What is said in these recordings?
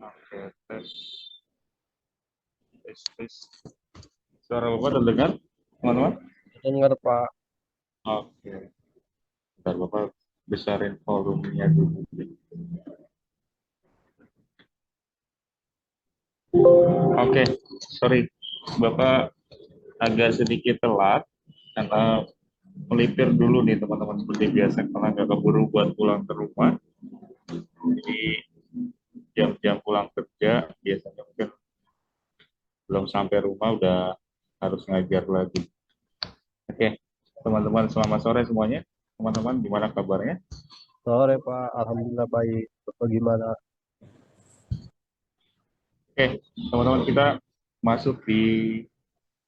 Oke, tes. Suara Bapak terdengar, teman-teman? Dengar Pak. Oke, bentar Bapak besarin volumenya dulu. Oke, sorry. Bapak agak sedikit telat karena melipir dulu nih teman-teman seperti biasa karena nggak keburu buat pulang ke rumah. Jadi jam-jam pulang kerja biasanya mungkin belum sampai rumah udah harus ngajar lagi. Oke, teman-teman selamat sore semuanya. Teman-teman gimana kabarnya? Sore Pak. Alhamdulillah baik. Bapak gimana? Oke, teman-teman kita masuk di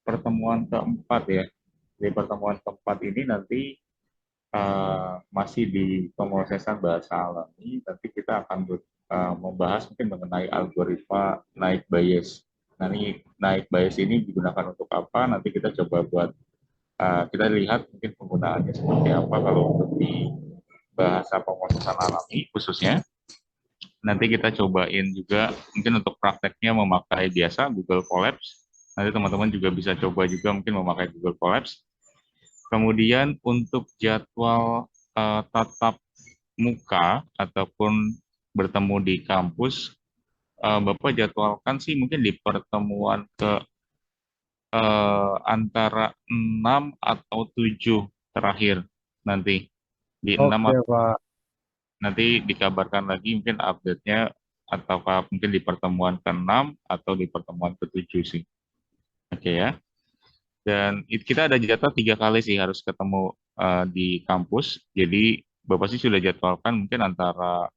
pertemuan keempat ya. Di pertemuan keempat ini nanti masih di pemrosesan bahasa alami. Nanti kita akan membahas mungkin mengenai algoritma naik bias. Nah, ini naik bias ini digunakan untuk apa? Nanti kita coba buat kita lihat mungkin penggunaannya seperti apa kalau untuk di bahasa pemrosesan alami khususnya. Nanti kita cobain juga mungkin untuk prakteknya memakai biasa Google Colabs. Nanti teman-teman juga bisa coba juga mungkin memakai Google Colabs. Kemudian untuk jadwal tatap muka ataupun bertemu di kampus, Bapak jadwalkan sih mungkin di pertemuan ke antara 6 atau 7 terakhir nanti. Di 6 Oke Pak. nanti dikabarkan lagi mungkin update-nya ataukah mungkin di pertemuan ke-6 atau di pertemuan ke-7 sih. Oke ya. Dan kita ada jadwal 3 kali sih harus ketemu di kampus. Jadi Bapak sih sudah jadwalkan mungkin antara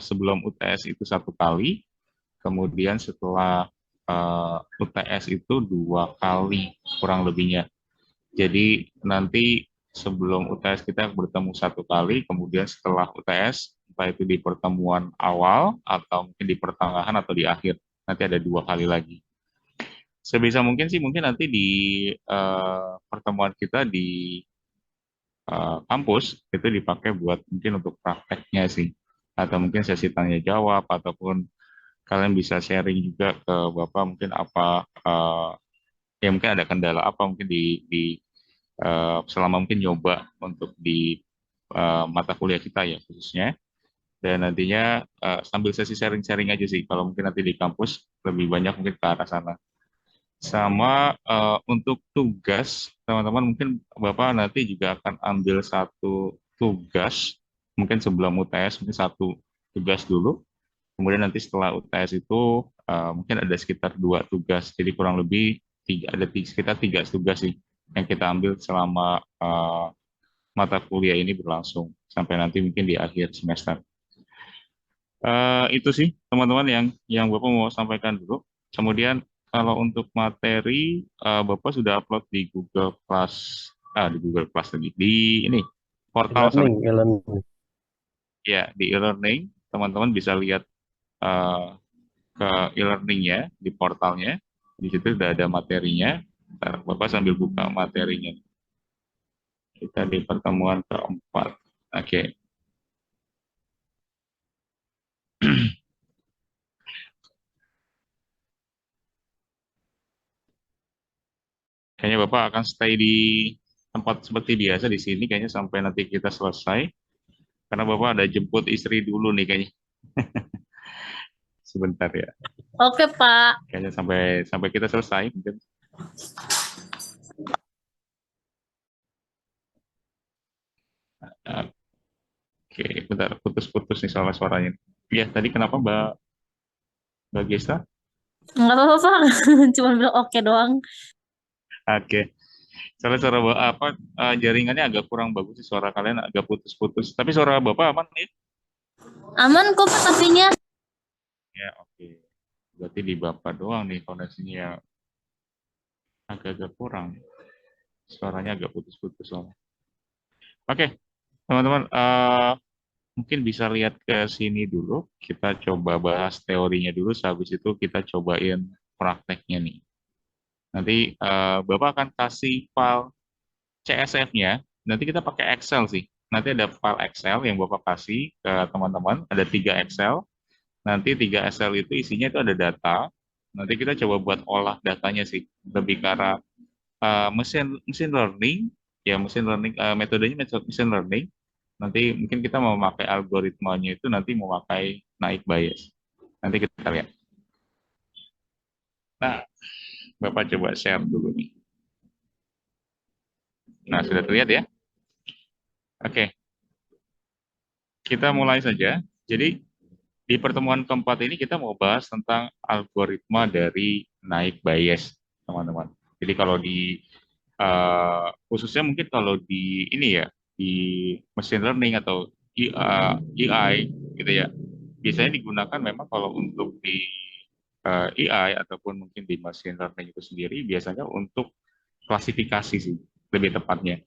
sebelum UTS itu 1 kali, kemudian setelah UTS itu 2 kali kurang lebihnya. Jadi nanti sebelum UTS kita bertemu 1 kali, kemudian setelah UTS, entah itu di pertemuan awal atau mungkin di pertengahan atau di akhir, nanti ada 2 kali lagi. Sebisa mungkin sih mungkin nanti di pertemuan kita di kampus itu dipakai buat mungkin untuk prakteknya sih, atau mungkin sesi tanya jawab ataupun kalian bisa sharing juga ke Bapak mungkin apa ya mungkin ada kendala apa mungkin di selama mungkin nyoba untuk di mata kuliah kita ya khususnya. Dan nantinya sambil sesi sharing-sharing aja sih kalau mungkin nanti di kampus lebih banyak mungkin ke arah sana. Sama untuk tugas, teman-teman mungkin Bapak nanti juga akan ambil satu tugas, mungkin sebelum UTS, mungkin satu tugas dulu. Kemudian nanti setelah UTS itu mungkin ada sekitar 2 tugas, jadi kurang lebih sekitar 3 tugas sih yang kita ambil selama mata kuliah ini berlangsung sampai nanti mungkin di akhir semester. Itu sih teman-teman yang Bapak mau sampaikan dulu. Kemudian kalau untuk materi Bapak sudah upload di Google Class, di Google Class lagi di ini portal sorry E-learning, e-learning. ya di e-learning teman-teman bisa lihat eh, ke e-learningnya di portalnya. Di situ sudah ada materinya. Ntar Bapak sambil buka materinya. Kita di pertemuan keempat. Oke. Kayaknya Bapak akan stay di tempat seperti biasa di sini kayaknya sampai nanti kita selesai. Karena Bapak ada jemput istri dulu nih kayaknya. Sebentar ya. Oke, Pak. Kayaknya sampai sampai kita selesai mungkin. Oke, bentar putus-putus nih soal suaranya. Iya, tadi kenapa Mbak Gesta? Nggak apa-apa, Pak. Cuma bilang oke doang. Oke. Soalnya suara apa jaringannya agak kurang bagus sih suara kalian agak putus-putus. Tapi suara Bapak aman ya? Aman kok, Pak, tapinya. Ya, oke. Berarti di Bapak doang nih koneksinya agak-agak kurang. Suaranya agak putus-putus soalnya. Oke, teman-teman, mungkin bisa lihat ke sini dulu. Kita coba bahas teorinya dulu. Habis itu kita cobain prakteknya nih. Nanti Bapak akan kasih file CSF-nya. Nanti kita pakai Excel sih. Nanti ada file Excel yang Bapak kasih ke teman-teman. Ada 3 Excel. Nanti 3 Excel itu isinya itu ada data. Nanti kita coba buat olah datanya sih. Lebih ke arah mesin mesin learning, ya mesin learning metodenya metode mesin learning. Nanti mungkin kita mau pakai algoritmanya itu nanti mau pakai naik bias. Nanti kita lihat. Nah, Bapak coba share dulu nih. Nah, sudah terlihat ya? Oke, kita mulai saja. Jadi, di pertemuan keempat ini kita mau bahas tentang algoritma dari naik bias, teman-teman. Jadi kalau di khususnya mungkin kalau di ini ya, di machine learning atau AI gitu ya, biasanya digunakan memang kalau untuk di AI ataupun mungkin di machine learning itu sendiri biasanya untuk klasifikasi sih, lebih tepatnya.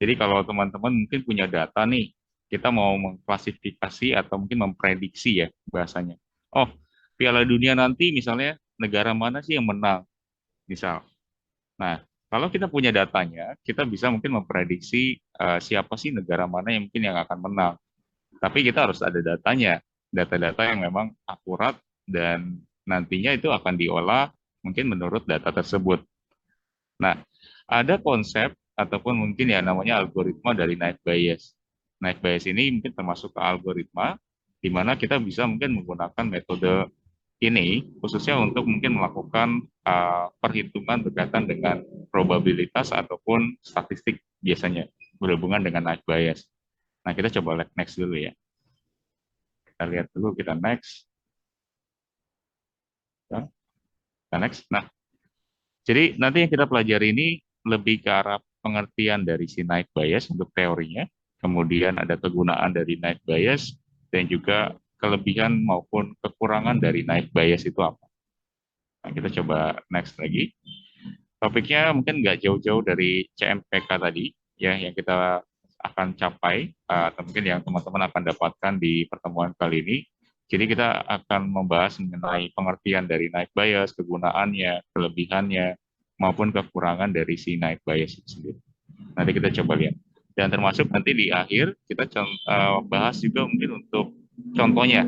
Jadi kalau teman-teman mungkin punya data nih, kita mau mengklasifikasi atau mungkin memprediksi ya bahasanya. Oh, Piala Dunia nanti misalnya negara mana sih yang menang, misal. Nah, kalau kita punya datanya, kita bisa mungkin memprediksi siapa sih negara mana yang mungkin yang akan menang. Tapi kita harus ada datanya, data-data yang memang akurat dan nantinya itu akan diolah mungkin menurut data tersebut. Nah, ada konsep ataupun mungkin ya namanya algoritma dari night bias. Night bias ini mungkin termasuk ke algoritma di mana kita bisa mungkin menggunakan metode ini khususnya untuk mungkin melakukan perhitungan berkaitan dengan probabilitas ataupun statistik biasanya berhubungan dengan night bias. Nah, kita coba lihat next dulu ya. Kita lihat dulu, kita next. Ya, kita next. Nah, jadi nanti yang kita pelajari ini lebih ke arah pengertian dari si night bias untuk teorinya, kemudian ada kegunaan dari night bias, dan juga kelebihan maupun kekurangan dari night bias itu apa. Nah, kita coba next lagi. Topiknya mungkin nggak jauh-jauh dari CMPK tadi, ya yang kita akan capai, atau mungkin yang teman-teman akan dapatkan di pertemuan kali ini. Jadi kita akan membahas mengenai pengertian dari night bias, kegunaannya, kelebihannya, maupun kekurangan dari si night bias itu sendiri. Nanti kita coba lihat. Dan termasuk nanti di akhir kita bahas juga mungkin untuk contohnya,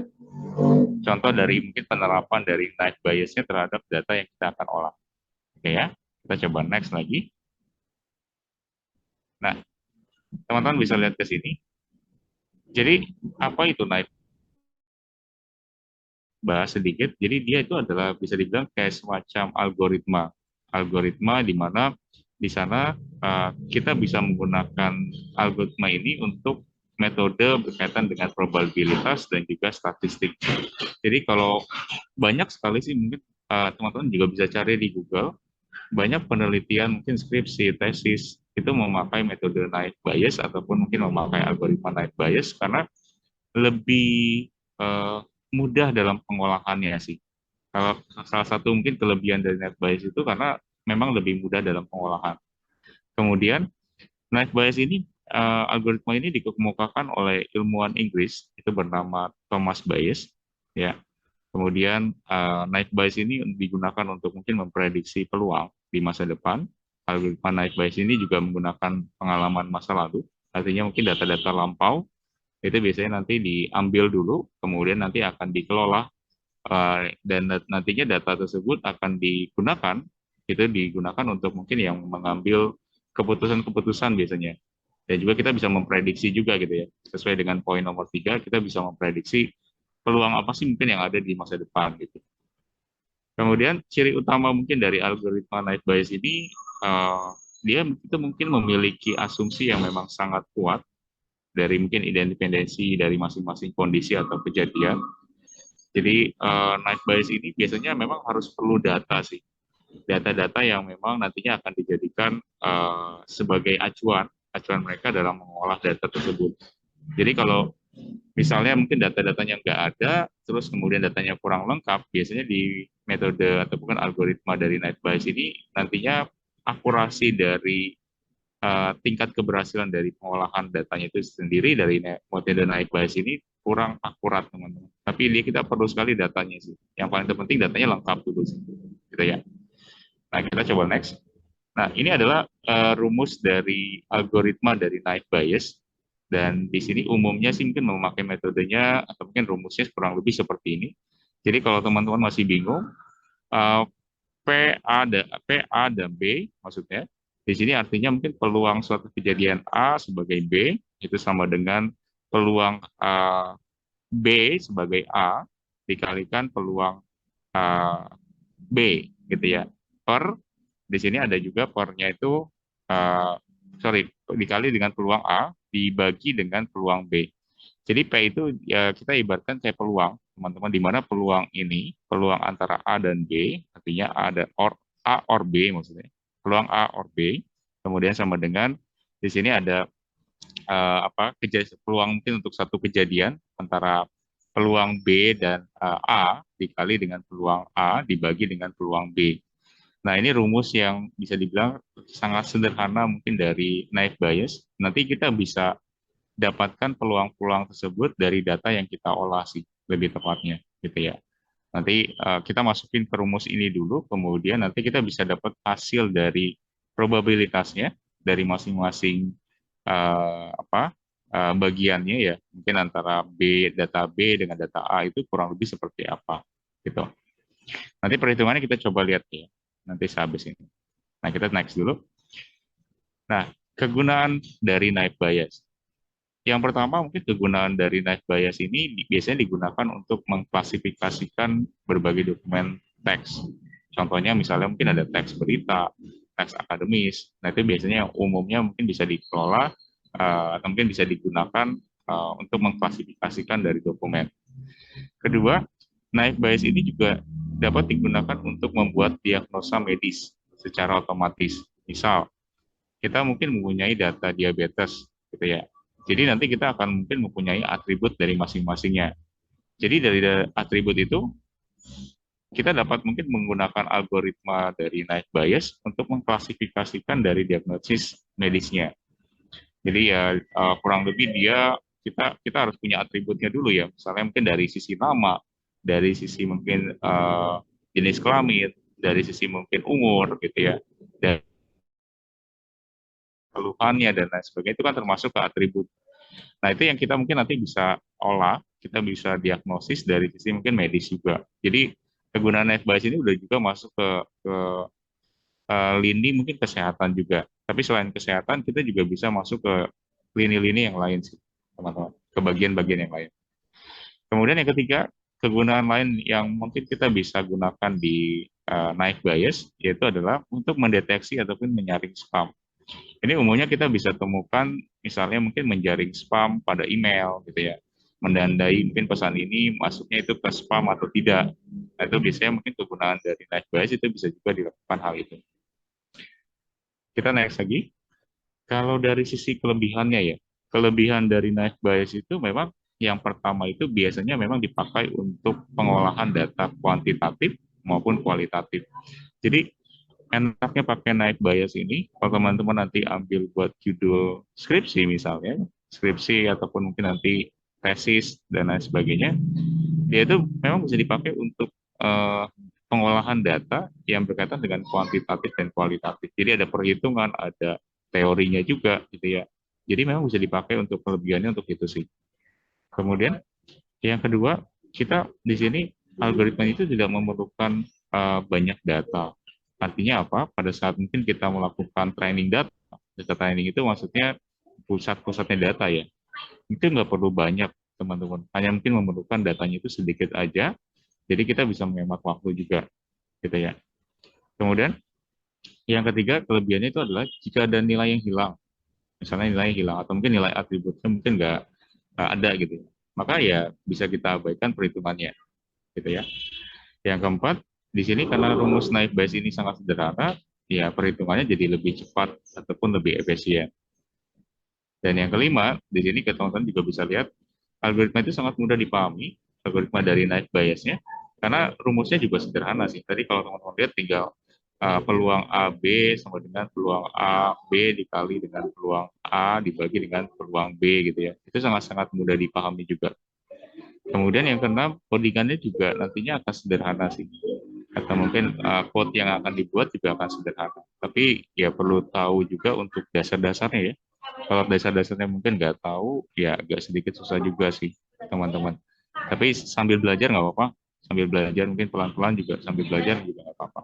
contoh dari mungkin penerapan dari night biasnya terhadap data yang kita akan olah. Oke ya, kita coba next lagi. Nah, teman-teman bisa lihat ke sini. Jadi apa itu night? Bahas sedikit. Jadi dia itu adalah bisa dibilang kayak semacam algoritma. Algoritma di mana di sana kita bisa menggunakan algoritma ini untuk metode berkaitan dengan probabilitas dan juga statistik. Jadi kalau banyak sekali sih mungkin teman-teman juga bisa cari di Google, banyak penelitian mungkin skripsi, tesis itu memakai metode night bias ataupun mungkin memakai algoritma night bias karena lebih mudah dalam pengolahannya sih. Kalau salah satu mungkin kelebihan dari night bias itu karena memang lebih mudah dalam pengolahan. Kemudian night bias ini algoritma ini dikemukakan oleh ilmuwan Inggris itu bernama Thomas Bayes ya. Kemudian night bias ini digunakan untuk mungkin memprediksi peluang di masa depan. Algoritma night bias ini juga menggunakan pengalaman masa lalu, artinya mungkin data-data lampau itu biasanya nanti diambil dulu, kemudian nanti akan dikelola dan nantinya data tersebut akan digunakan, itu digunakan untuk mungkin yang mengambil keputusan-keputusan biasanya. Dan juga kita bisa memprediksi juga gitu ya, sesuai dengan poin nomor 3, kita bisa memprediksi peluang apa sih mungkin yang ada di masa depan gitu. Kemudian ciri utama mungkin dari algoritma night bias ini, dia itu mungkin memiliki asumsi yang memang sangat kuat dari mungkin independensi dari masing-masing kondisi atau kejadian. Jadi night bias ini biasanya memang harus perlu data sih, data-data yang memang nantinya akan dijadikan sebagai acuan mereka dalam mengolah data tersebut. Jadi kalau misalnya mungkin data-datanya nggak ada, terus kemudian datanya kurang lengkap, biasanya di metode atau bukan algoritma dari night bias ini nantinya akurasi dari tingkat keberhasilan dari pengolahan datanya itu sendiri dari metode night bias ini kurang akurat teman-teman. Tapi kita perlu sekali datanya sih. Yang paling terpenting datanya lengkap dulu sih, gitu ya. Nah kita coba next. Nah ini adalah rumus dari algoritma dari night bias. Dan di sini umumnya sih mungkin memakai metodenya atau mungkin rumusnya kurang lebih seperti ini. Jadi kalau teman-teman masih bingung, eh, PA dan B maksudnya, di sini artinya mungkin peluang suatu kejadian A sebagai B itu sama dengan peluang B sebagai A dikalikan peluang eh, B gitu ya. Per di sini ada juga pernya itu eh, sorry dikali dengan peluang A dibagi dengan peluang B. Jadi P itu ya kita ibaratkan kayak peluang, teman-teman, di mana peluang ini, peluang antara A dan B, artinya A or B maksudnya. Peluang A or B, kemudian sama dengan di sini ada peluang mungkin untuk satu kejadian antara peluang B dan A dikali dengan peluang A dibagi dengan peluang B. Nah, ini rumus yang bisa dibilang sangat sederhana mungkin dari naive Bayes. Nanti kita bisa dapatkan peluang-peluang tersebut dari data yang kita olah sih, lebih tepatnya, gitu ya. Nanti kita masukin ke rumus ini dulu, kemudian nanti kita bisa dapat hasil dari probabilitasnya dari masing-masing bagiannya ya. Mungkin antara data B dengan data A itu kurang lebih seperti apa, gitu. Nanti perhitungannya kita coba lihat ya, nanti sehabis ini. Nah, kita next dulu. Nah, kegunaan dari naive Bayes. Yang pertama mungkin kegunaan dari naive Bayes ini biasanya digunakan untuk mengklasifikasikan berbagai dokumen teks. Contohnya misalnya mungkin ada teks berita, teks akademis. Nah itu biasanya yang umumnya mungkin bisa dikelola atau mungkin bisa digunakan untuk mengklasifikasikan dari dokumen. Kedua, naive Bayes ini juga dapat digunakan untuk membuat diagnosa medis secara otomatis. Misal, kita mungkin mempunyai data diabetes, gitu ya. Jadi nanti kita akan mungkin mempunyai atribut dari masing-masingnya. Jadi dari atribut itu, kita dapat mungkin menggunakan algoritma dari naive Bayes untuk mengklasifikasikan dari diagnosis medisnya. Jadi ya kurang lebih kita harus punya atributnya dulu ya. Misalnya mungkin dari sisi nama, dari sisi mungkin jenis kelamin, dari sisi mungkin umur gitu ya. Dan keluhannya dan lain sebagainya itu kan termasuk ke atribut. Nah, itu yang kita mungkin nanti bisa olah, kita bisa diagnosis dari sisi mungkin medis juga. Jadi kegunaan naive Bayes ini udah juga masuk ke lini mungkin kesehatan juga. Tapi selain kesehatan, kita juga bisa masuk ke lini-lini yang lain sih, teman-teman, ke bagian-bagian yang lain. Kemudian yang ketiga, kegunaan lain yang mungkin kita bisa gunakan di naive Bayes, yaitu adalah untuk mendeteksi ataupun menyaring spam. Ini umumnya kita bisa temukan misalnya mungkin menjaring spam pada email gitu ya. Menandai mungkin pesan ini masuknya itu ke spam atau tidak. Nah, itu biasanya mungkin kegunaan dari naive Bayes itu bisa juga dilakukan hal itu. Kita next lagi. Kalau dari sisi kelebihannya ya, kelebihan dari naive Bayes itu memang yang pertama itu biasanya memang dipakai untuk pengolahan data kuantitatif maupun kualitatif. Jadi enaknya pakai naive Bayes ini, kalau teman-teman nanti ambil buat judul skripsi misalnya, skripsi ataupun mungkin nanti tesis dan lain sebagainya, dia itu memang bisa dipakai untuk pengolahan data yang berkaitan dengan kuantitatif dan kualitatif. Jadi ada perhitungan, ada teorinya juga gitu ya. Jadi memang bisa dipakai untuk kelebihannya untuk itu sih. Kemudian yang kedua, kita di sini algoritma itu tidak memerlukan banyak data. Artinya apa? Pada saat mungkin kita melakukan training data training itu maksudnya pusat-pusatnya data ya. Itu nggak perlu banyak teman-teman. Hanya mungkin memerlukan datanya itu sedikit aja. Jadi kita bisa menghemat waktu juga, gitu ya. Kemudian yang ketiga kelebihannya itu adalah jika ada nilai yang hilang, misalnya nilai yang hilang atau mungkin nilai atributnya mungkin nggak ada gitu, maka ya bisa kita abaikan perhitungannya, gitu ya. Yang keempat, di sini karena rumus naive Bayes ini sangat sederhana, ya perhitungannya jadi lebih cepat ataupun lebih efisien. Dan yang kelima, di sini teman-teman juga bisa lihat algoritma itu sangat mudah dipahami, algoritma dari naive Bayesnya, karena rumusnya juga sederhana sih. Tadi kalau teman-teman lihat tinggal peluang A B sama dengan peluang A B dikali dengan peluang A dibagi dengan peluang B gitu ya. Itu sangat-sangat mudah dipahami juga. Kemudian yang keenam, codingannya juga nantinya akan sederhana sih. Atau mungkin code yang akan dibuat juga akan sederhana. Tapi ya perlu tahu juga untuk dasar-dasarnya ya. Kalau dasar-dasarnya mungkin nggak tahu, ya agak sedikit susah juga sih, teman-teman. Tapi sambil belajar nggak apa-apa. Sambil belajar mungkin pelan-pelan juga sambil belajar juga nggak apa-apa.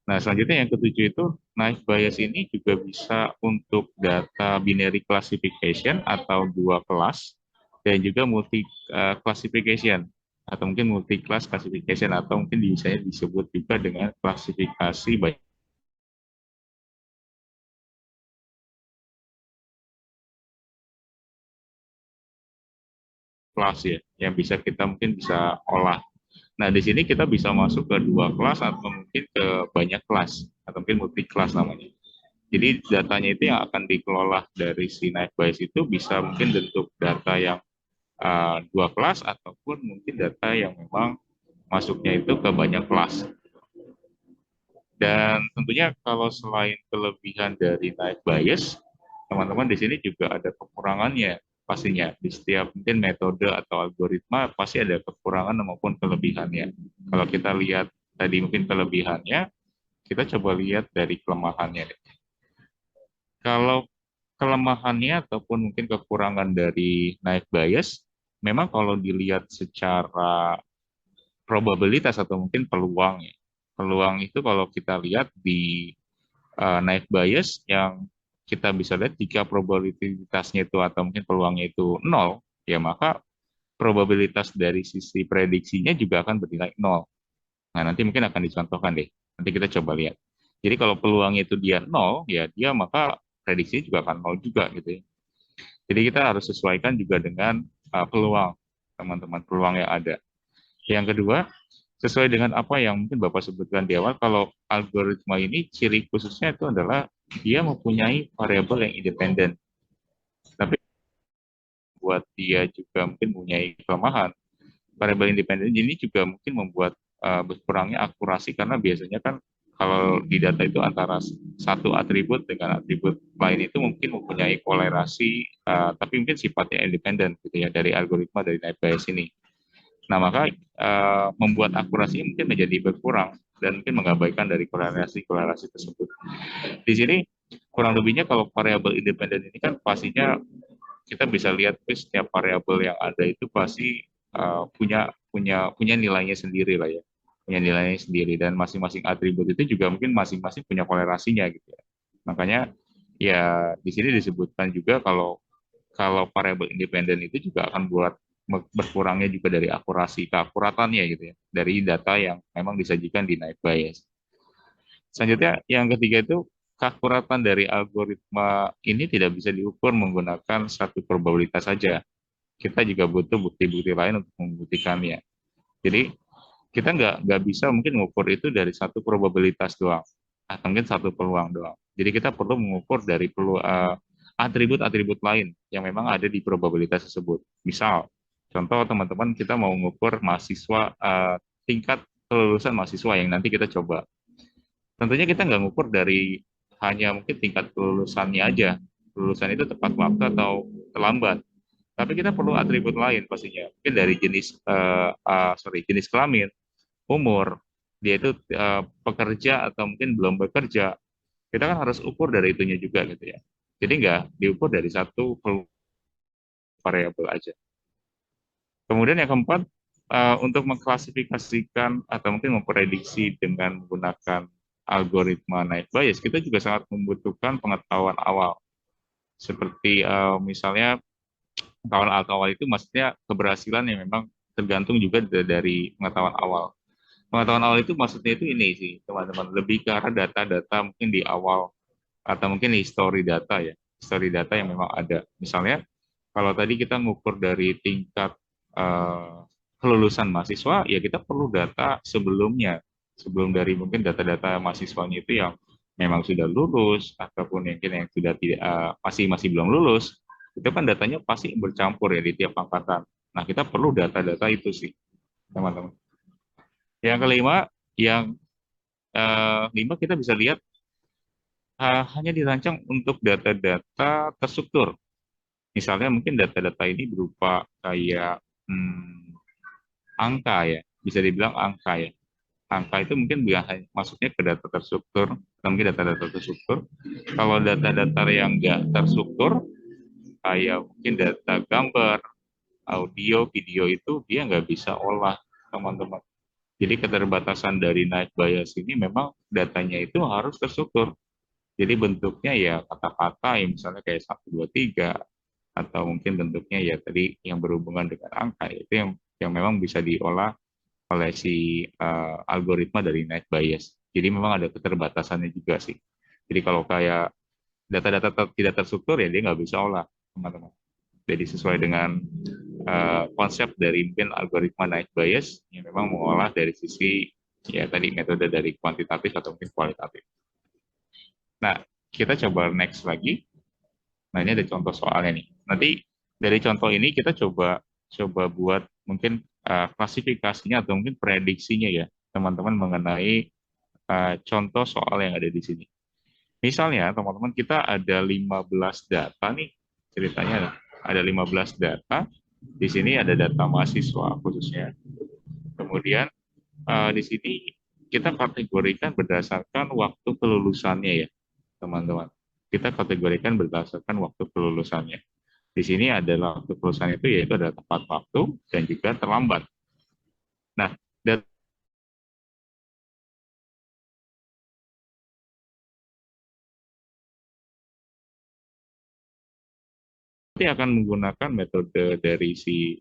Nah, selanjutnya yang ketujuh itu naive Bayes ini juga bisa untuk data binary classification atau dua kelas dan juga multi classification atau mungkin multi class classification atau mungkin bisa disebut juga dengan klasifikasi by kelas ya, yang bisa kita mungkin bisa olah. Nah, di sini kita bisa masuk ke dua kelas atau mungkin ke banyak kelas atau mungkin multi kelas namanya. Jadi datanya itu yang akan dikelola dari si Naive Bayes itu bisa mungkin bentuk data yang dua kelas ataupun mungkin data yang memang masuknya itu ke banyak kelas. Dan tentunya kalau selain kelebihan dari Naive Bayes, teman-teman di sini juga ada kekurangannya pastinya. Di setiap mungkin metode atau algoritma pasti ada kekurangan maupun kelebihannya. Kalau kita lihat tadi mungkin kelebihannya, kita coba lihat dari kelemahannya. Kalau kelemahannya ataupun mungkin kekurangan dari Naive Bayes, memang kalau dilihat secara probabilitas atau mungkin peluang ya. Peluang itu kalau kita lihat di Naive Bayes yang kita bisa lihat jika probabilitasnya itu atau mungkin peluangnya itu nol, ya maka probabilitas dari sisi prediksinya juga akan bernilai nol. Nah, nanti mungkin akan dicontohkan deh. Nanti kita coba lihat. Jadi kalau peluangnya itu dia nol, ya dia maka prediksinya juga akan nol juga gitu ya. Jadi kita harus sesuaikan juga dengan peluang, teman-teman, peluang yang ada. Yang kedua, sesuai dengan apa yang mungkin Bapak sebutkan di awal, kalau algoritma ini ciri khususnya itu adalah dia mempunyai variabel yang independen. Tapi buat dia juga mungkin mempunyai kelemahan. Variabel independen ini juga mungkin membuat berkurangnya akurasi karena biasanya kan kalau di data itu antara satu atribut dengan atribut lain itu mungkin mempunyai kolerasi, tapi mungkin sifatnya independen gitu ya dari algoritma dari Naive Bayes ini. Nah, maka membuat akurasi mungkin menjadi berkurang dan mungkin mengabaikan dari kolerasi-kolerasi tersebut. Di sini kurang lebihnya kalau variabel independen ini kan pastinya kita bisa lihat setiap variabel yang ada itu pasti punya punya nilainya sendiri lah ya, punya nilainya sendiri dan masing-masing atribut itu juga mungkin masing-masing punya kolerasinya gitu ya. Makanya ya di sini disebutkan juga kalau kalau variabel independen itu juga akan buat berkurangnya juga dari akurasi keakuratannya gitu ya dari data yang memang disajikan di Naive Bayes. Selanjutnya yang ketiga itu keakuratan dari algoritma ini tidak bisa diukur menggunakan satu probabilitas saja. Kita juga butuh bukti-bukti lain untuk membuktikannya. Jadi kita nggak bisa mungkin mengukur itu dari satu probabilitas doang atau mungkin satu peluang doang. Jadi kita perlu mengukur dari atribut-atribut lain yang memang ada di probabilitas tersebut. Misal, contoh teman-teman kita mau mengukur mahasiswa tingkat kelulusan mahasiswa yang nanti kita coba. Tentunya kita nggak ngukur dari hanya mungkin tingkat kelulusannya aja. Kelulusan itu tepat waktu atau terlambat. Tapi kita perlu atribut lain pastinya. Mungkin dari jenis kelamin, umur, dia itu pekerja atau mungkin belum bekerja. Kita kan harus ukur dari itunya juga gitu ya. Jadi nggak diukur dari satu variabel aja. Kemudian yang keempat, untuk mengklasifikasikan atau mungkin memprediksi dengan menggunakan algoritma Naive Bayes, kita juga sangat membutuhkan pengetahuan awal. Seperti misalnya pengetahuan awal itu maksudnya keberhasilan yang memang tergantung juga dari pengetahuan awal. Pengetahuan awal itu maksudnya itu ini sih, teman-teman. Lebih ke arah data-data mungkin di awal atau mungkin history data ya. History data yang memang ada. Misalnya kalau tadi kita ngukur dari tingkat eh, kelulusan mahasiswa, ya kita perlu data sebelumnya, sebelum dari mungkin data-data mahasiswanya itu yang memang sudah lulus ataupun mungkin yang sudah tidak masih masih belum lulus, itu kan datanya pasti bercampur ya di tiap angkatan. Nah, kita perlu data-data itu sih, teman-teman. Yang kelima, yang lima kita bisa lihat hanya dirancang untuk data-data terstruktur. Misalnya mungkin data-data ini berupa kayak angka ya, bisa dibilang angka ya. angka itu mungkin masuknya ke data terstruktur, atau mungkin data-data terstruktur. Kalau data-data yang nggak terstruktur, kayak mungkin data gambar, audio, video itu dia nggak bisa olah, teman-teman. Jadi keterbatasan dari night bias ini memang datanya itu harus terstruktur. Jadi bentuknya ya kata-kata yang misalnya kayak 1, 2, 3, atau mungkin bentuknya ya tadi yang berhubungan dengan angka, itu yang memang bisa diolah oleh si algoritma dari night bias. Jadi memang ada keterbatasannya juga sih. Jadi kalau kayak data-data tidak terstruktur ya dia nggak bisa olah, teman-teman. Jadi sesuai dengan konsep dari mungkin algoritma night bias yang memang mengolah dari sisi ya tadi metode dari kuantitatif atau mungkin kualitatif. Nah, kita coba next lagi. Nah, ini ada contoh soalnya nih. Nanti dari contoh ini kita coba buat mungkin klasifikasinya atau mungkin prediksinya ya, teman-teman mengenai contoh soal yang ada di sini. Misalnya, teman-teman, kita ada 15 data nih, ceritanya ada 15 data. Di sini ada data mahasiswa khususnya. Kemudian di sini kita kategorikan berdasarkan waktu kelulusannya ya, teman-teman. Kita kategorikan berdasarkan waktu kelulusannya. Di sini adalah waktu kelulusan itu yaitu ada tepat waktu dan juga terlambat. Nah, nanti akan menggunakan metode dari si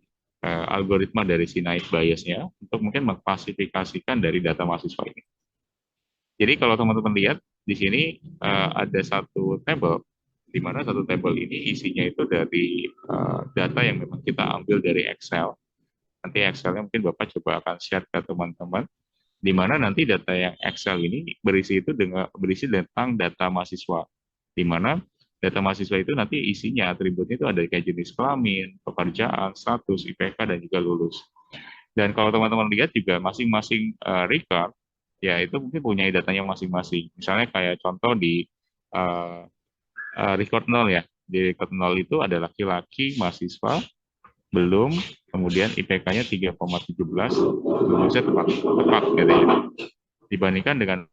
algoritma dari si night bias-nya untuk mungkin mengklasifikasikan dari data mahasiswa ini. Jadi kalau teman-teman lihat di sini ada satu tabel, di mana satu tabel ini isinya itu dari data yang memang kita ambil dari Excel. Nanti Excel-nya mungkin Bapak coba akan share ke teman-teman, di mana nanti data yang Excel ini berisi tentang data mahasiswa, di mana data mahasiswa itu nanti isinya atributnya itu ada kayak jenis kelamin, pekerjaan, status, IPK, dan juga lulus. Dan kalau teman-teman lihat juga masing-masing record ya itu mungkin punya datanya masing-masing. Misalnya kayak contoh di uh, record 0 ya. Di record 0 itu ada laki-laki mahasiswa belum, kemudian IPK-nya 3,17, lulusnya tepat gitu ya. Dibandingkan dengan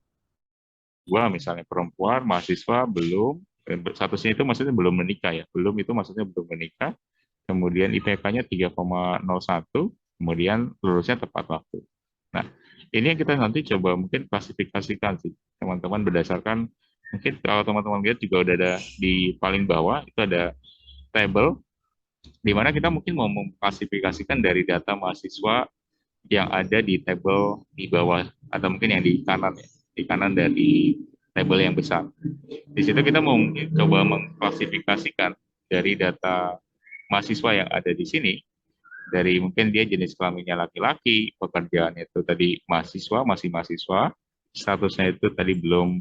dua misalnya perempuan mahasiswa belum, statusnya itu maksudnya belum menikah ya, belum itu maksudnya belum menikah, kemudian IPK-nya 3,01, kemudian lulusnya tepat waktu. Nah, ini yang kita nanti coba mungkin klasifikasikan sih, teman-teman, berdasarkan mungkin kalau teman-teman lihat juga udah ada di paling bawah itu ada table di mana kita mungkin mau mengklasifikasikan dari data mahasiswa yang ada di table di bawah atau mungkin yang di kanan ya, di kanan dari table yang besar. Di situ kita mau coba mengklasifikasikan dari data mahasiswa yang ada di sini, dari mungkin dia jenis kelaminnya laki-laki, pekerjaan itu tadi mahasiswa, masih mahasiswa, statusnya itu tadi belum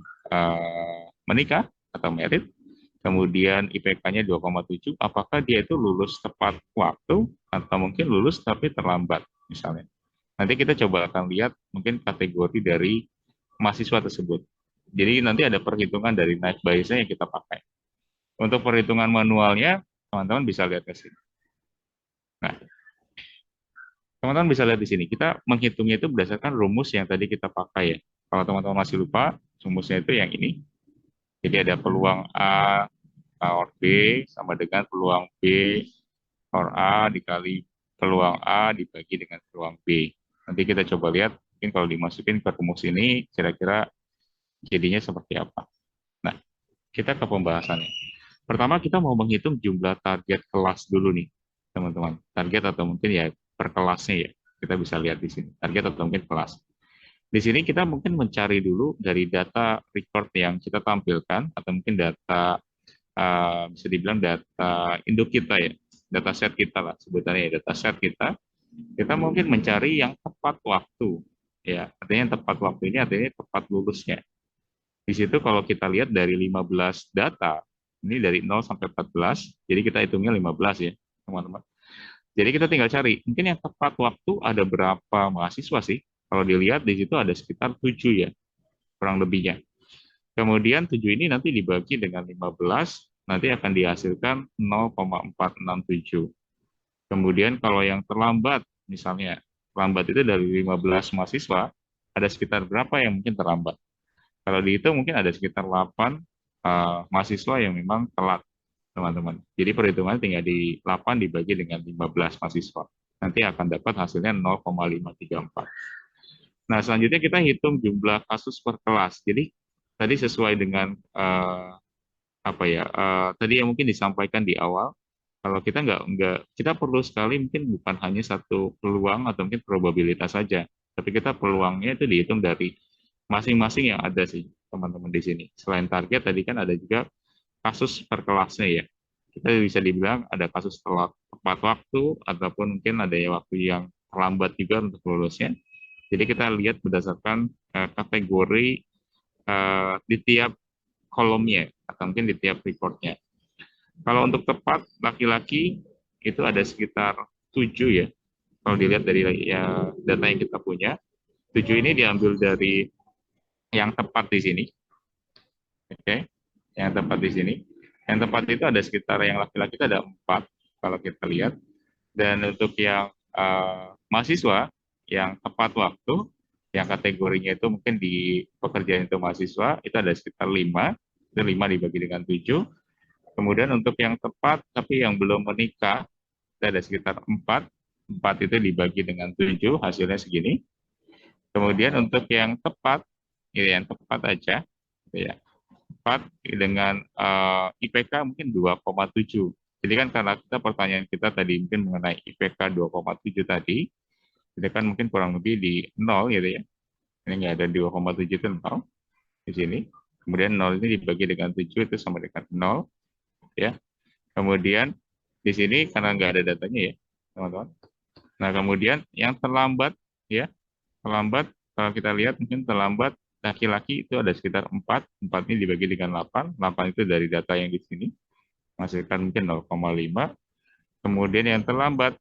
menikah atau married, kemudian IPK-nya 2,7, apakah dia itu lulus tepat waktu atau mungkin lulus tapi terlambat misalnya. Nanti kita coba akan lihat mungkin kategori dari mahasiswa tersebut. Jadi nanti ada perhitungan dari night bias-nya yang kita pakai. Untuk perhitungan manualnya, teman-teman bisa lihat ke sini. Nah, teman-teman bisa lihat di sini. Kita menghitungnya itu berdasarkan rumus yang tadi kita pakai ya. Kalau teman-teman masih lupa, rumusnya itu yang ini. Jadi ada peluang A or B sama dengan peluang B or A dikali peluang A dibagi dengan peluang B. Nanti kita coba lihat, mungkin kalau dimasukin ke rumus ini, kira-kira jadinya seperti apa. Nah, kita ke pembahasannya. Pertama, kita mau menghitung jumlah target kelas dulu nih, teman-teman. Target atau mungkin ya per kelasnya ya. Kita bisa lihat di sini. Target atau mungkin kelas. Di sini kita mungkin mencari dulu dari data record yang kita tampilkan, atau mungkin data, bisa dibilang data induk kita ya, data set kita lah, sebutannya ya, data set kita. Kita mungkin mencari yang tepat waktu. Ya, artinya tepat waktu ini artinya tepat lulusnya. Di situ kalau kita lihat dari 15 data, ini dari 0 sampai 14, jadi kita hitungnya 15 ya, teman-teman. Jadi kita tinggal cari, mungkin yang tepat waktu ada berapa mahasiswa sih? Kalau dilihat di situ ada sekitar 7 ya, kurang lebihnya. Kemudian 7 ini nanti dibagi dengan 15, nanti akan dihasilkan 0,467. Kemudian kalau yang terlambat, misalnya terlambat itu dari 15 mahasiswa, ada sekitar berapa yang mungkin terlambat. Kalau dihitung mungkin ada sekitar 8 mahasiswa yang memang telat, teman-teman. Jadi perhitungannya tinggal di 8 dibagi dengan 15 mahasiswa. Nanti akan dapat hasilnya 0,534. Nah, selanjutnya kita hitung jumlah kasus per kelas. Jadi tadi sesuai dengan apa ya? Tadi yang mungkin disampaikan di awal, kalau kita nggak kita perlu sekali mungkin bukan hanya satu peluang atau mungkin probabilitas saja, tapi kita peluangnya itu dihitung dari masing-masing yang ada sih teman-teman di sini. Selain target tadi kan ada juga kasus per kelasnya ya. Kita bisa dibilang ada kasus tepat waktu ataupun mungkin ada ya waktu yang terlambat juga untuk lulusnya. Jadi kita lihat berdasarkan kategori di tiap kolomnya atau mungkin di tiap reportnya. Kalau untuk tepat laki-laki itu ada sekitar 7 ya. Kalau dilihat dari ya, data yang kita punya, 7 ini diambil dari yang tepat di sini. Oke, yang tepat di sini. Yang tepat itu ada sekitar yang laki-laki itu ada 4 kalau kita lihat. Dan untuk yang mahasiswa yang tepat waktu, yang kategorinya itu mungkin di pekerjaan itu mahasiswa, itu ada sekitar 5. Itu 5 dibagi dengan 7. Kemudian untuk yang tepat tapi yang belum menikah, itu ada sekitar 4. 4 itu dibagi dengan 7, hasilnya segini. Kemudian untuk yang tepat, ya yang tepat aja, ya, tepat dengan IPK mungkin 2,7. Jadi kan karena pertanyaan kita tadi mungkin mengenai IPK 2,7 tadi, itu kan mungkin kurang lebih di 0 gitu ya. Ini nggak ada 2,7 itu 0 di sini. Kemudian 0 ini dibagi dengan 7 itu sama dengan 0 ya. Kemudian di sini karena nggak ada datanya ya, teman-teman. Nah, kemudian yang terlambat ya, terlambat kalau kita lihat mungkin terlambat laki-laki itu ada sekitar 4. 4 ini dibagi dengan 8. 8 itu dari data yang di sini menghasilkan mungkin 0,5. Kemudian yang terlambat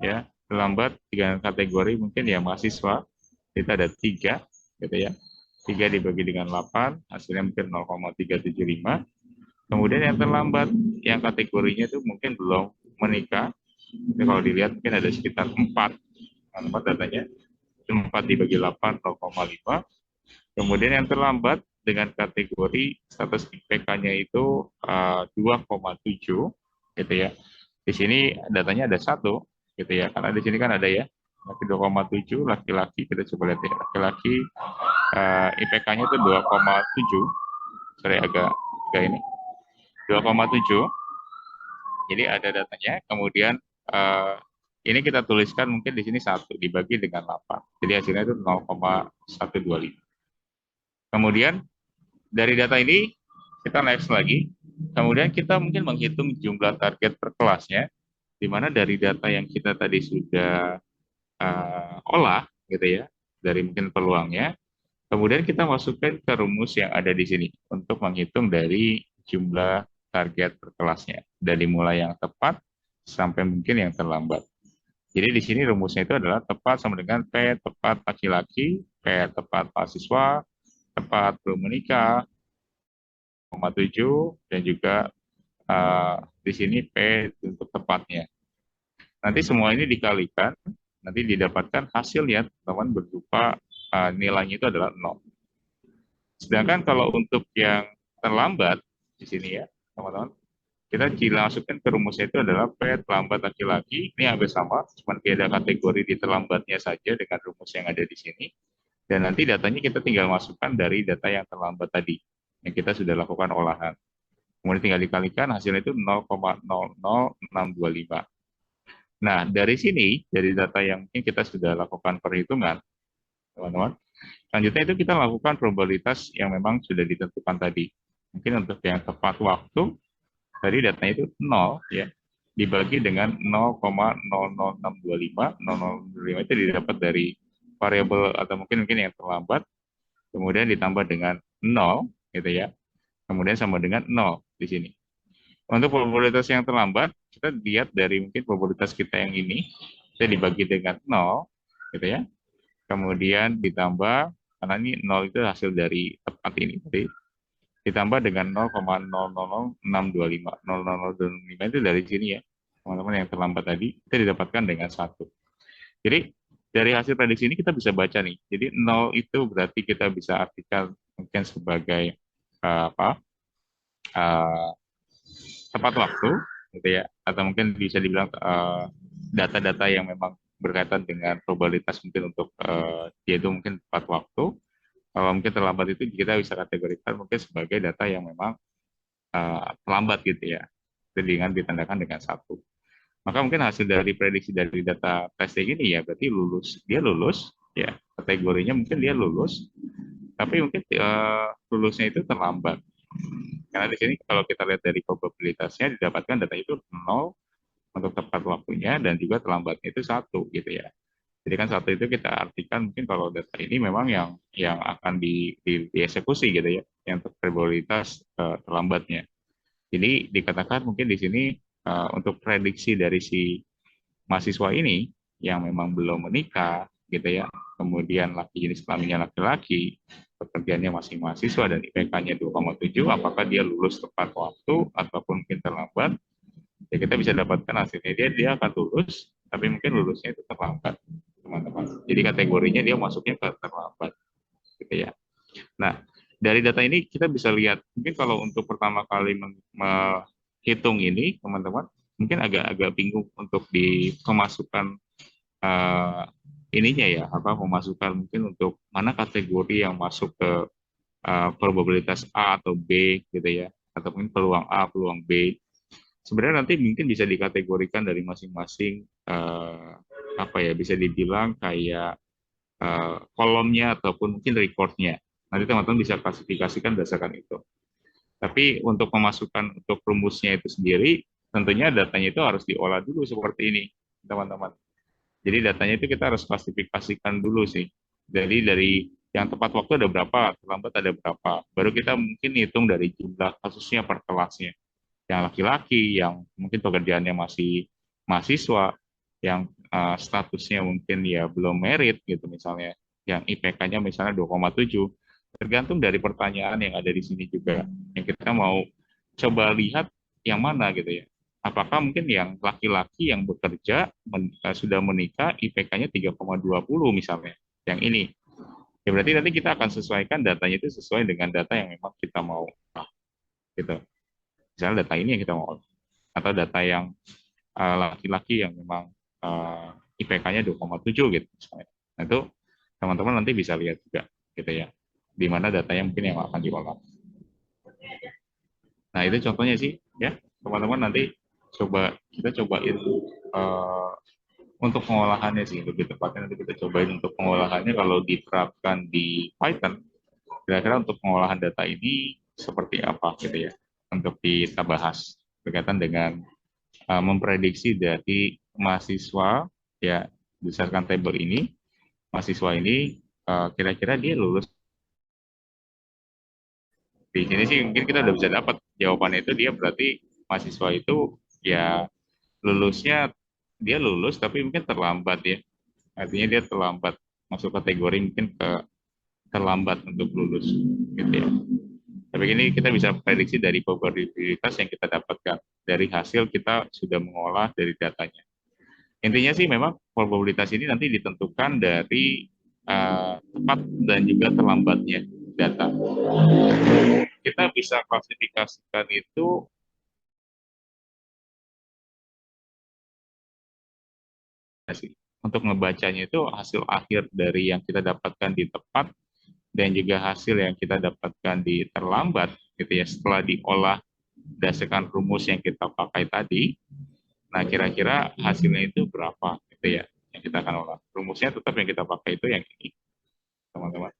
ya, terlambat dengan kategori mungkin ya mahasiswa kita ada 3 gitu ya. 3 dibagi dengan 8 hasilnya mungkin 0,375. Kemudian yang terlambat yang kategorinya itu mungkin belum menikah. Jadi kalau dilihat mungkin ada sekitar 4. 4 datanya. 4 dibagi 8 0,5. Kemudian yang terlambat dengan kategori status IPK-nya itu 2,7 gitu ya. Di sini datanya ada 1 gitu ya. Karena di sini kan ada ya. 2,7 laki-laki, kita coba lihat ya. Laki-laki IPK-nya itu 2,7. Sorry agak ini. 2,7. Jadi ada datanya. Kemudian ini kita tuliskan mungkin di sini 1 dibagi dengan 8. Jadi hasilnya itu 0,125. Kemudian dari data ini kita next lagi. Kemudian kita mungkin menghitung jumlah target per kelasnya, di mana dari data yang kita tadi sudah olah, gitu ya, dari mungkin peluangnya. Kemudian kita masukkan ke rumus yang ada di sini untuk menghitung dari jumlah target per kelasnya, dari mulai yang tepat sampai mungkin yang terlambat. Jadi di sini rumusnya itu adalah tepat sama dengan P tepat laki-laki, P tepat mahasiswa, tepat belum menikah, 0,7 dan juga di sini P untuk tepatnya. Nanti semua ini dikalikan, nanti didapatkan hasil ya teman-teman berupa nilainya itu adalah 0. Sedangkan kalau untuk yang terlambat di sini ya teman-teman, kita masukkan ke rumusnya itu adalah P terlambat laki-laki, ini hampir sama, cuma beda kategori di terlambatnya saja dengan rumus yang ada di sini. Dan nanti datanya kita tinggal masukkan dari data yang terlambat tadi, yang kita sudah lakukan olahan. Kemudian tinggal dikalikan, hasilnya itu 0,00625. Nah, dari sini, dari data yang mungkin kita sudah lakukan perhitungan, teman-teman, selanjutnya itu kita lakukan probabilitas yang memang sudah ditentukan tadi. Mungkin untuk yang tepat waktu, tadi datanya itu 0, ya, dibagi dengan 0,00625. 0,025 itu didapat dari variabel atau mungkin yang terlambat, kemudian ditambah dengan 0, gitu ya, kemudian sama dengan 0 di sini. Untuk probabilitas yang terlambat, kita lihat dari mungkin probabilitas kita yang ini, kita dibagi dengan 0, gitu ya. Kemudian ditambah, karena ini 0 itu hasil dari tepat ini, jadi ditambah dengan 0,000625. 0,0025 itu dari sini ya, teman-teman yang terlambat tadi, kita didapatkan dengan 1. Jadi, dari hasil prediksi ini kita bisa baca nih. Jadi nol itu berarti kita bisa artikan mungkin sebagai apa? eh, tepat waktu gitu ya, atau mungkin bisa dibilang data-data yang memang berkaitan dengan probabilitas mungkin untuk dia itu mungkin tepat waktu. Kalau mungkin terlambat itu kita bisa kategorikan mungkin sebagai data yang memang terlambat gitu ya. Itu dengan ditandakan dengan satu. Maka mungkin hasil dari prediksi dari data testing ini ya berarti lulus. Dia lulus ya, kategorinya mungkin dia lulus, tapi mungkin lulusnya itu terlambat. Karena di sini kalau kita lihat dari probabilitasnya didapatkan data itu nol untuk tepat waktunya dan juga terlambatnya itu satu gitu ya. Jadi kan satu itu kita artikan mungkin kalau data ini memang yang akan dieksekusi gitu ya, yang probabilitas terlambatnya. Jadi dikatakan mungkin di sini untuk prediksi dari si mahasiswa ini yang memang belum menikah gitu ya, kemudian laki jenis kelaminnya laki-laki, pekerjaannya masih mahasiswa dan IPK-nya 2,7, apakah dia lulus tepat waktu ataupun mungkin terlambat, ya kita bisa dapatkan hasilnya dia akan lulus, tapi mungkin lulusnya itu terlambat, teman-teman. Jadi kategorinya dia masuknya ke terlambat, gitu ya. Nah, dari data ini kita bisa lihat, mungkin kalau untuk pertama kali menghitung ini, teman-teman, mungkin agak-agak bingung untuk di pemasukan uh, ininya ya, apa memasukkan mungkin untuk mana kategori yang masuk ke probabilitas A atau B gitu ya, atau mungkin peluang A, peluang B. Sebenarnya nanti mungkin bisa dikategorikan dari masing-masing apa ya, bisa dibilang kayak kolomnya ataupun mungkin recordnya. Nanti teman-teman bisa klasifikasikan berdasarkan itu. Tapi untuk memasukkan untuk rumusnya itu sendiri, tentunya datanya itu harus diolah dulu seperti ini, teman-teman. Jadi datanya itu kita harus klasifikasikan dulu sih. Jadi dari yang tepat waktu ada berapa, terlambat ada berapa. Baru kita mungkin hitung dari jumlah kasusnya per kelasnya. Yang laki-laki, yang mungkin pekerjaannya masih mahasiswa, yang statusnya mungkin ya belum merit gitu misalnya, yang IPK-nya misalnya 2,7. Tergantung dari pertanyaan yang ada di sini juga. Yang kita mau coba lihat yang mana gitu ya. Apakah mungkin yang laki-laki yang bekerja sudah menikah IPK-nya 3,20 misalnya. Yang ini. Ya berarti nanti kita akan sesuaikan datanya itu sesuai dengan data yang memang kita mau. Gitu. Misalnya data ini yang kita mau. Atau data yang laki-laki yang memang IPK-nya 2,7 gitu misalnya. Nah, itu teman-teman nanti bisa lihat juga gitu ya. Di mana datanya mungkin yang akan diolah. Nah, itu contohnya sih ya. Teman-teman nanti kita cobain untuk pengolahannya sih, lebih tepatnya nanti kita cobain untuk pengolahannya kalau diterapkan di Python, kira-kira untuk pengolahan data ini seperti apa gitu ya, untuk kita bahas berkaitan dengan memprediksi dari mahasiswa ya berdasarkan tabel ini, mahasiswa ini kira-kira dia lulus. Di sini sih mungkin kita udah bisa dapat jawabannya itu dia berarti mahasiswa itu ya lulusnya dia lulus tapi mungkin terlambat ya. Artinya dia terlambat masuk kategori mungkin ke terlambat untuk lulus gitu ya. Tapi ini kita bisa prediksi dari probabilitas yang kita dapatkan dari hasil kita sudah mengolah dari datanya. Intinya sih memang probabilitas ini nanti ditentukan dari tepat dan juga terlambatnya data. Kita bisa klasifikasikan itu untuk ngebacanya itu hasil akhir dari yang kita dapatkan di tepat dan juga hasil yang kita dapatkan di terlambat gitu ya setelah diolah berdasarkan rumus yang kita pakai tadi. Nah, kira-kira hasilnya itu berapa gitu ya yang kita akan olah. Rumusnya tetap yang kita pakai itu yang ini, teman-teman.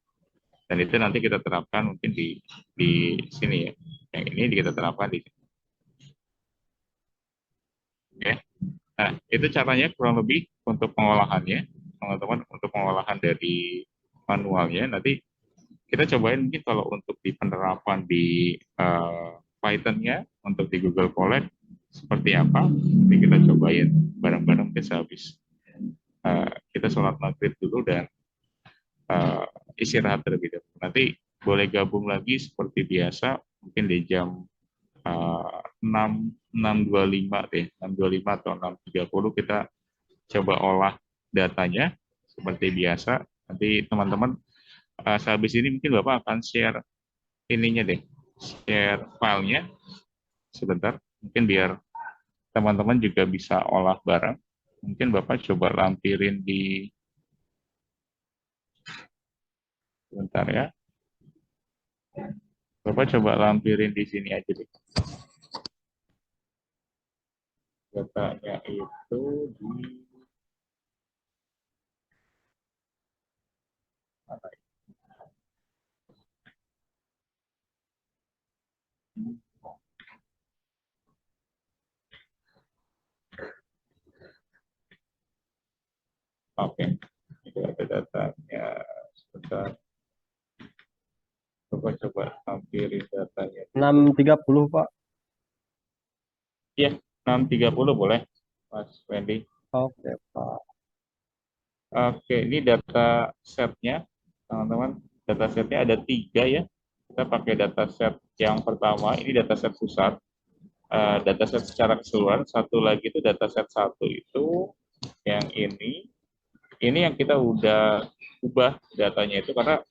Dan itu nanti kita terapkan mungkin di sini ya. Yang ini kita terapkan di sini. Oke. Nah, itu caranya kurang lebih untuk pengolahannya, teman-teman, untuk pengolahan dari manualnya. Nanti kita cobain mungkin kalau untuk di penerapan di Python-nya, untuk di Google Colab, seperti apa. Nanti kita cobain bareng-bareng bisa habis. Kita sholat maghrib dulu dan istirahat terlebih dahulu. Nanti boleh gabung lagi seperti biasa, mungkin di jam 6.25 deh, 6.25 atau 6.30 kita coba olah datanya seperti biasa. Nanti teman-teman sehabis ini mungkin Bapak akan share ininya deh, share filenya sebentar. Mungkin biar teman-teman juga bisa olah bareng. Mungkin Bapak coba lampirin di sebentar ya. Bapak coba lampirin di sini aja deh. Datanya itu di mana ya? Oke, itu ada datanya. Sebentar. Bapak coba lampirin datanya. 6.30 Pak. Iya, 6.30 boleh, Mas Wendy. Oke Pak. Oke, ini data setnya, teman-teman. Data setnya ada 3 ya. Kita pakai data set yang pertama, ini data set pusat. Data set secara keseluruhan. Satu lagi itu data set 1 itu yang ini yang kita udah ubah datanya itu karena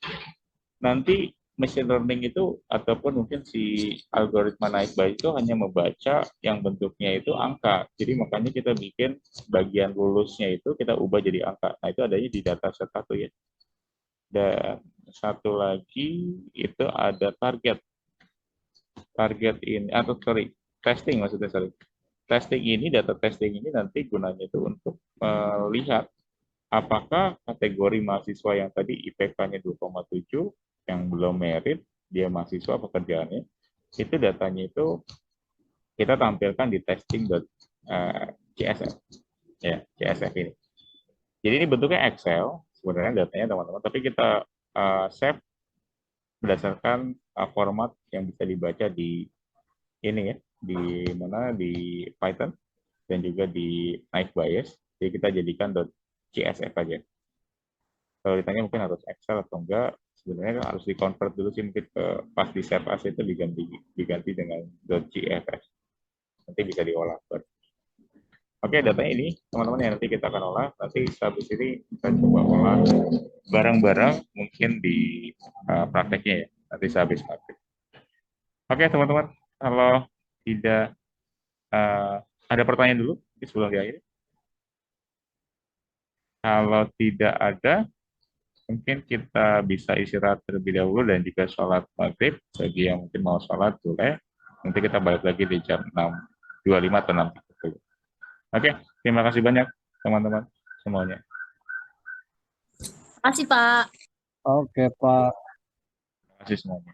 nanti machine learning itu ataupun mungkin si algoritma naik bayi itu hanya membaca yang bentuknya itu angka. Jadi makanya kita bikin bagian lulusnya itu kita ubah jadi angka. Nah, itu adanya di data set 1 ya. Dan satu lagi itu ada target. Target ini atau sorry, testing maksudnya sorry. Testing ini, data testing ini nanti gunanya itu untuk melihat apakah kategori mahasiswa yang tadi IPK-nya 2,7 yang belum merit, dia mahasiswa pekerjaannya, itu datanya itu kita tampilkan di testing.csf. Ya, CSF ini. Jadi ini bentuknya Excel, sebenarnya datanya teman-teman, tapi kita save berdasarkan format yang bisa dibaca di ini ya, di mana di Python dan juga di Naik Bayes. Jadi kita jadikan .csf aja. Kalau ditanya mungkin harus Excel atau enggak, sebenarnya harus di-convert dulu sih mungkin ke pas di save as itu diganti dengan .gfs. Nanti bisa diolah. Oke, datanya ini teman-teman yang nanti kita akan olah. Nanti habis ini kita coba olah bareng-bareng mungkin di prakteknya ya. Nanti habis praktek. Oke, teman-teman. Kalau tidak ada pertanyaan dulu sebelum diakhiri. Kalau tidak ada, mungkin kita bisa istirahat terlebih dahulu dan juga sholat maghrib. Bagi yang mungkin mau sholat, boleh. Nanti kita balik lagi di jam 6.25 atau 6.30. Oke, terima kasih banyak teman-teman semuanya. Makasih, Pak. Oke Pak. Terima kasih semuanya.